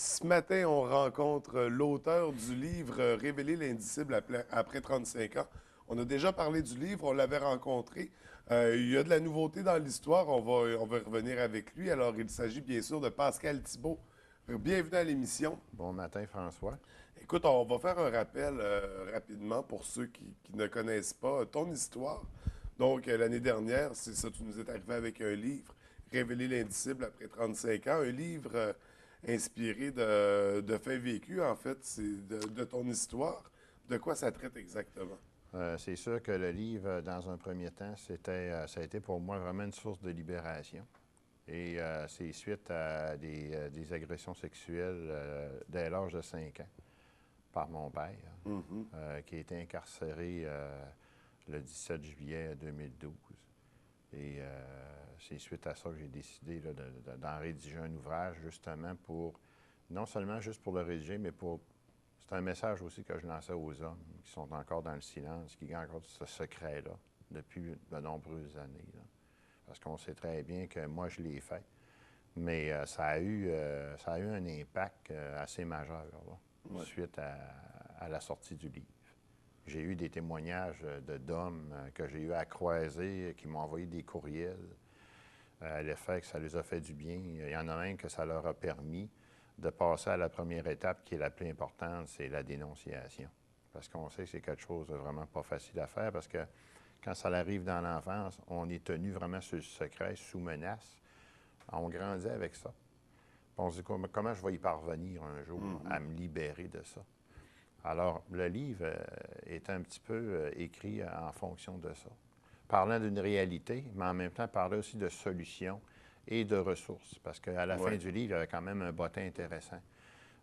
Ce matin, on rencontre l'auteur du livre Révéler l'indicible après 35 ans. On a déjà parlé du livre, on l'avait rencontré. Il y a de la nouveauté dans l'histoire, on va revenir avec lui. Alors, il s'agit bien sûr de Pascal Thibault. Bienvenue à l'émission. Bon matin, François. Écoute, on va faire un rappel rapidement pour ceux qui ne connaissent pas ton histoire. Donc, l'année dernière, c'est ça, tu nous es arrivé avec un livre, Révéler l'indicible après 35 ans, un livre inspiré de faits vécus, en fait, c'est de ton histoire. De quoi ça traite exactement? C'est sûr que le livre, dans un premier temps, ça a été pour moi vraiment une source de libération. Et c'est suite à des agressions sexuelles dès l'âge de 5 ans par mon père, Mhm. qui a été incarcéré le 17 juillet 2012. Et c'est suite à ça que j'ai décidé là, d'en rédiger un ouvrage, justement pour, non seulement juste pour le rédiger, mais pour. C'est un message aussi que je lançais aux hommes qui sont encore dans le silence, qui gardent encore ce secret-là depuis de nombreuses années, là. Parce qu'on sait très bien que moi, je l'ai fait. Mais ça a eu un impact assez majeur là, Ouais. suite à la sortie du livre. J'ai eu des témoignages d'hommes que j'ai eu à croiser, qui m'ont envoyé des courriels à l'effet que ça les a fait du bien. Il y en a un que ça leur a permis de passer à la première étape qui est la plus importante, c'est la dénonciation. Parce qu'on sait que c'est quelque chose de vraiment pas facile à faire parce que quand ça arrive dans l'enfance, on est tenu vraiment sur le secret, sous menace. On grandit avec ça. Puis on se dit comment je vais y parvenir un jour Mhm. à me libérer de ça. Alors, le livre est un petit peu écrit en fonction de ça. Parlant d'une réalité, mais en même temps parler aussi de solutions et de ressources. Parce qu'à la fin Ouais. du livre, il y avait quand même un bottin intéressant.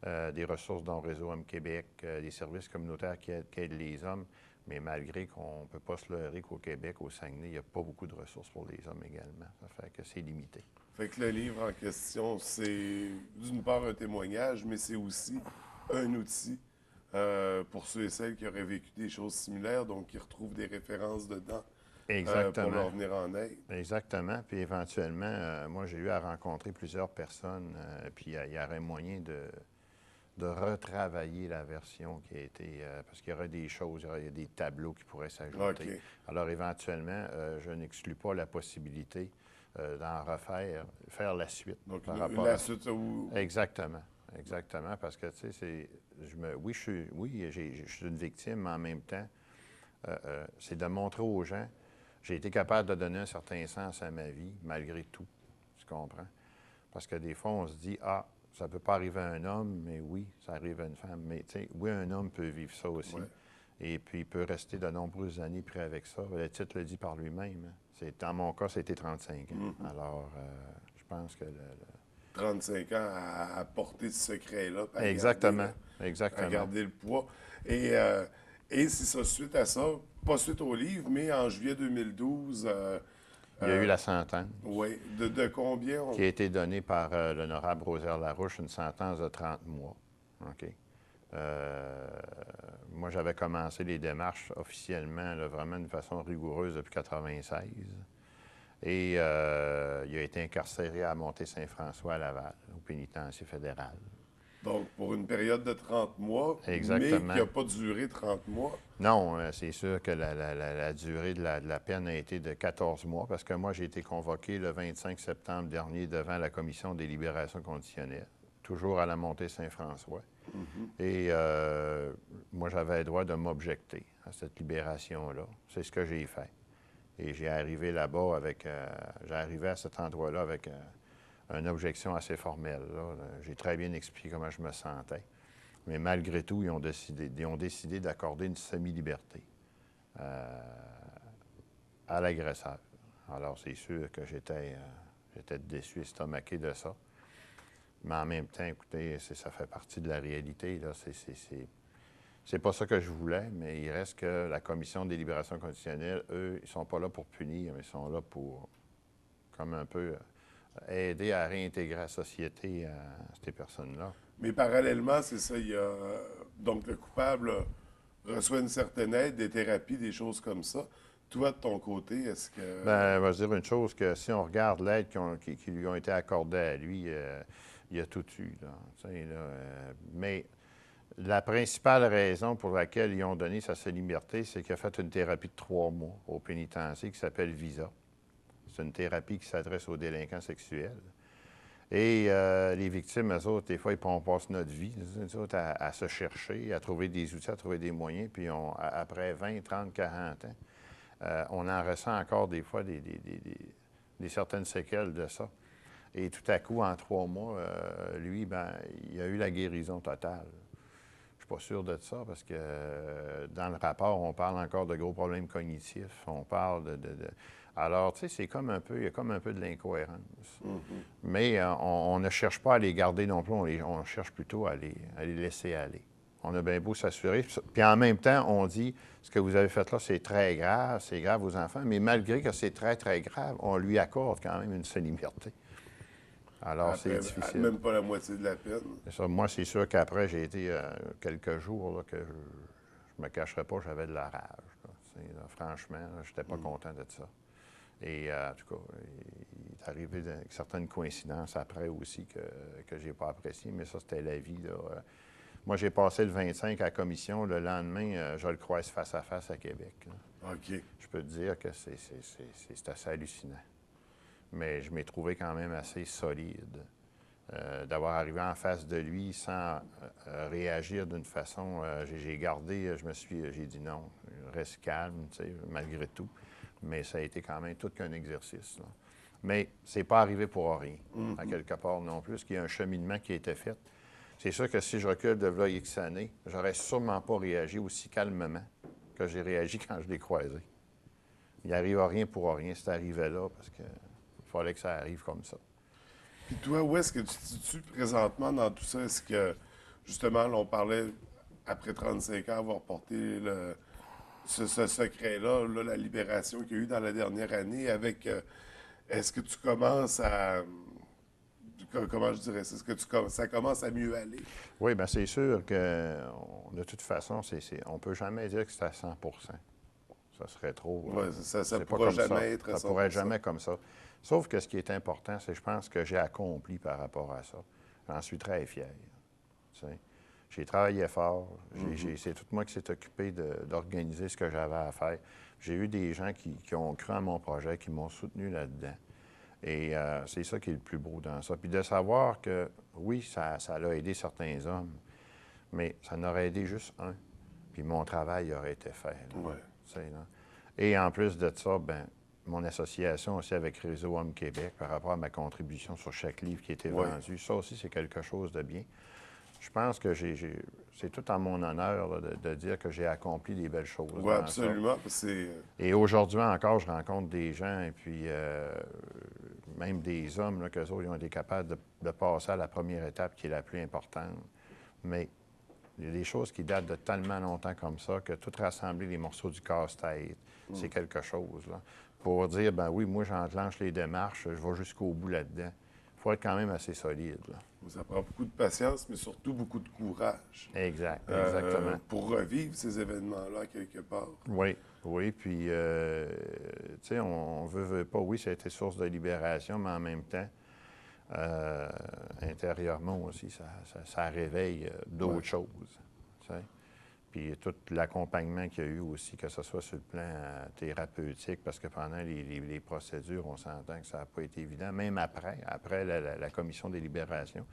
Des ressources dont Réseau Homme Québec, des services communautaires qui aident les hommes. Mais malgré qu'on ne peut pas se leurrer qu'au Québec, au Saguenay, il n'y a pas beaucoup de ressources pour les hommes également. Ça fait que c'est limité. Fait que le livre en question, c'est d'une part un témoignage, mais c'est aussi un outil pour ceux et celles qui auraient vécu des choses similaires, donc qui retrouvent des références dedans pour Exactement. leur venir en aide. Exactement. Puis éventuellement, moi, j'ai eu à rencontrer plusieurs personnes, puis il y aurait moyen de retravailler la version qui a été. Parce qu'il y aurait des choses, il y a des tableaux qui pourraient s'ajouter. OK. Alors éventuellement, je n'exclus pas la possibilité d'en refaire, faire la suite Donc, par rapport la à ça. suite où. Exactement. Exactement. Parce que, tu sais, oui, je suis une victime, mais en même temps, c'est de montrer aux gens, j'ai été capable de donner un certain sens à ma vie, malgré tout. Tu comprends? Parce que des fois, on se dit, ah, ça ne peut pas arriver à un homme, mais oui, ça arrive à une femme. Mais tu sais, oui, un homme peut vivre ça aussi. Ouais. Et puis, il peut rester de nombreuses années pris avec ça. Le titre le dit par lui-même, hein. Dans mon cas, c'était 35 ans. Mhm. Alors, je pense que 35 ans à porter ce secret-là, puis Exactement. à Exactement. garder le poids. Et, euh, et c'est ça, suite à ça, pas suite au livre, mais en juillet 2012, Il y a eu euh, la sentence ouais, de combien qui a été donnée par l'honorable Rosaire Larouche, une sentence de 30 mois. OK? Euh, Moi, j'avais commencé les démarches officiellement, là, vraiment d'une façon rigoureuse depuis 1996. Et il a été incarcéré à Montée-Saint-François à Laval, au pénitencier fédéral. Donc, pour une période de 30 mois, mais qui Exactement. n'a pas duré 30 mois. Non, c'est sûr que la durée de la peine a été de 14 mois parce que moi, j'ai été convoqué le 25 septembre dernier devant la commission des libérations conditionnelles, toujours à la Montée-Saint-François. Mhm. Et moi, j'avais le droit de m'objecter à cette libération-là. C'est ce que j'ai fait. Et j'ai arrivé là-bas avec, j'ai arrivé à cet endroit-là avec une objection assez formelle, là. J'ai très bien expliqué comment je me sentais. Mais malgré tout, ils ont décidé d'accorder une semi-liberté euh, à l'agresseur. Alors, c'est sûr que j'étais déçu, estomaqué de ça. Mais en même temps, écoutez, ça fait partie de la réalité, là. C'est pas ça que je voulais, mais il reste que la Commission des libérations conditionnelles, eux, ils sont pas là pour punir, mais ils sont là pour, comme un peu, aider à réintégrer la société ces personnes-là. Mais parallèlement, c'est ça, il y a. Donc, le coupable reçoit une certaine aide, des thérapies, des choses comme ça. Toi, de ton côté, est-ce que. Bien, je vais dire une chose, que si on regarde l'aide qui lui ont été accordées à lui, il a tout eu, là. Mais la principale raison pour laquelle ils ont donné sa liberté, c'est qu'il a fait une thérapie de 3 mois au pénitencier qui s'appelle VISA. C'est une thérapie qui s'adresse aux délinquants sexuels. Et les victimes, eux autres, des fois, on passe notre vie, nous autres, à se chercher, à trouver des outils, à trouver des moyens. Puis après 20, 30, 40 ans, on en ressent encore des fois des certaines séquelles de ça. Et tout à coup, en 3 mois, lui, ben, il a eu la guérison totale. Je ne suis pas sûr de ça parce que dans le rapport, on parle encore de gros problèmes cognitifs. On parle de... Alors, tu sais, c'est comme un peu, il y a comme un peu de l'incohérence. Mais on ne cherche pas à les garder non plus, on cherche plutôt à les laisser aller. On a bien beau s'assurer. Puis en même temps, on dit, ce que vous avez fait là, c'est grave aux enfants, mais malgré que c'est très, très grave, on lui accorde quand même une seule liberté. Alors, c'est difficile. Même pas la moitié de la peine. Ça, moi, c'est sûr qu'après, j'ai été quelques jours là, que je me cacherai pas, j'avais de la rage. Là, franchement, je n'étais pas content de ça. Et en tout cas, il est arrivé certaines coïncidences après aussi que je n'ai pas appréciées, mais ça, c'était la vie. Là. Moi, j'ai passé le 25 à la commission. Le lendemain, je le croise face à face à Québec. Là. OK. Je peux te dire que c'est assez hallucinant. Mais je m'ai trouvé quand même assez solide d'avoir arrivé en face de lui sans réagir d'une façon. J'ai gardé, j'ai dit non, reste calme, tu sais, malgré tout. Mais ça a été quand même tout qu'un exercice. Là. Mais c'est pas arrivé pour rien, à quelque part non plus, qu'il y a un cheminement qui a été fait. C'est sûr que si je recule de là X années, j'aurais sûrement pas réagi aussi calmement que j'ai réagi quand je l'ai croisé. Il n'arrive à rien pour rien, c'est arrivé là, parce qu'il fallait que ça arrive comme ça. Puis toi, où est-ce que tu te situes présentement dans tout ça? Est-ce que, justement, là, on parlait, après 35 ans, avoir porté ce secret-là, là, la libération qu'il y a eu dans la dernière année, avec... est-ce que tu commences à... Comment je dirais ça? Est-ce que ça commence à mieux aller? Oui, bien c'est sûr que, de toute façon, on ne peut jamais dire que c'est à 100 Ça serait trop... Oui, ça ne c'est pas pourra comme jamais être à 100%. Ça pourrait être jamais comme ça. Sauf que ce qui est important, c'est, je pense, que j'ai accompli par rapport à ça. J'en suis très fier. Tu sais. J'ai travaillé fort. C'est tout moi qui s'est occupé d'organiser ce que j'avais à faire. J'ai eu des gens qui ont cru à mon projet, qui m'ont soutenu là-dedans. Et c'est ça qui est le plus beau dans ça. Puis de savoir que, oui, ça a aidé certains hommes, mais ça n'aurait aidé juste un. Puis mon travail aurait été fait. Ouais. Là. Et en plus de ça, ben, mon association aussi avec Réseau Homme Québec par rapport à ma contribution sur chaque livre qui a été vendu, ça aussi, c'est quelque chose de bien. Je pense que c'est tout en mon honneur là, de dire que j'ai accompli des belles choses. Oui, absolument. Et aujourd'hui encore, je rencontre des gens et puis même des hommes, là, qu'eux autres, ils ont été capables de passer à la première étape qui est la plus importante. Mais il y a des choses qui datent de tellement longtemps comme ça que tout rassembler les morceaux du casse-tête, c'est quelque chose. Là. Pour dire, ben oui, moi, j'enclenche les démarches, je vais jusqu'au bout là-dedans. Il faut être quand même assez solide. Là. Ça prend beaucoup de patience, mais surtout beaucoup de courage. Exactement. Pour revivre ces événements-là, quelque part. Oui, puis, tu sais, on veut pas, oui, ça a été source de libération, mais en même temps, intérieurement aussi, ça réveille d'autres choses. Tu sais. Puis tout l'accompagnement qu'il y a eu aussi, que ce soit sur le plan thérapeutique, parce que pendant les procédures, on s'entend que ça n'a pas été évident. Même après la commission des libérations,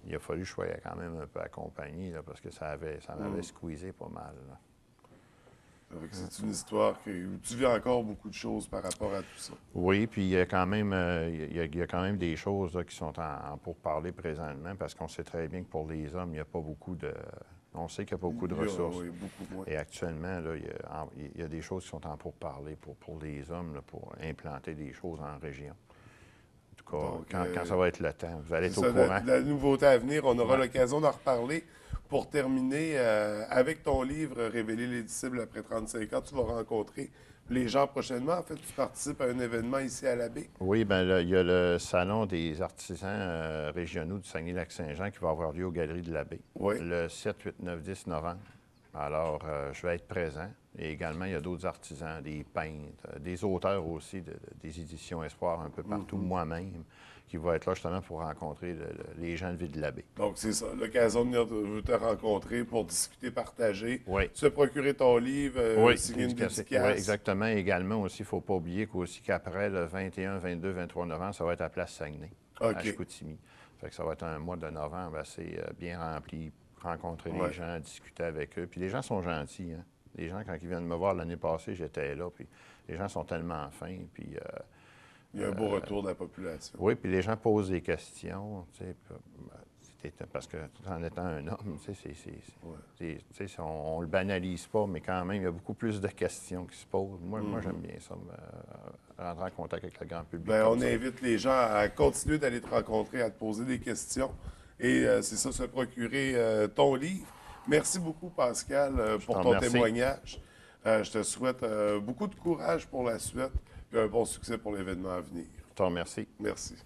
il a fallu que je sois quand même un peu accompagné, là, parce que ça m'avait squeezé pas mal. Là. C'est une histoire où tu vis encore beaucoup de choses par rapport à tout ça. Oui, puis il y a quand même, des choses là, qui sont en pourparlers présentement, parce qu'on sait très bien que pour les hommes, il n'y a pas beaucoup de... On sait qu'il n'y a pas beaucoup de ressources. Oui, beaucoup moins. Et actuellement, là, il y a des choses qui sont en pourparlers pour les hommes, là, pour implanter des choses en région. En tout cas, donc, quand ça va être le temps, vous allez être au courant. La nouveauté à venir, on aura l'occasion d'en reparler. Pour terminer, avec ton livre « Révéler les disciples après 35 ans », tu vas rencontrer les gens prochainement. En fait, tu participes à un événement ici à la baie. Oui, bien, il y a le Salon des artisans régionaux du Saguenay-Lac-Saint-Jean qui va avoir lieu aux Galeries de la baie, le 7, 8, 9, 10 novembre. Alors, je vais être présent. Et également, il y a d'autres artisans, des peintres, des auteurs aussi, des éditions Espoir un peu partout, moi-même, qui va être là justement pour rencontrer les gens de Ville-de-l'Abbé. Donc, c'est ça, l'occasion de venir te rencontrer pour discuter, partager, Oui. se procurer ton livre, Oui, signer une dédicacé. dédicace. Oui, exactement. Également aussi, il ne faut pas oublier qu'après le 21, 22, 23 novembre, ça va être à Place Saguenay, à OK. Chicoutimi. Fait que ça va être un mois de novembre assez bien rempli, rencontrer Ouais. les gens, discuter avec eux. Puis les gens sont gentils. Hein? Les gens, quand ils viennent me voir l'année passée, j'étais là, puis les gens sont tellement fins. Puis, Il y a un beau retour de la population. oui, puis les gens posent des questions, tu sais, parce que tout en étant un homme, tu sais, on le banalise pas, mais quand même, il y a beaucoup plus de questions qui se posent. Moi j'aime bien ça, rentrer en contact avec le grand public. Bien, comme on ça. invite les gens à continuer d'aller te rencontrer, à te poser des questions. Et c'est ça, se procurer ton livre. Merci beaucoup, Pascal, pour t'en ton remercie. témoignage. Je te souhaite beaucoup de courage pour la suite et un bon succès pour l'événement à venir. Je te remercie. Merci.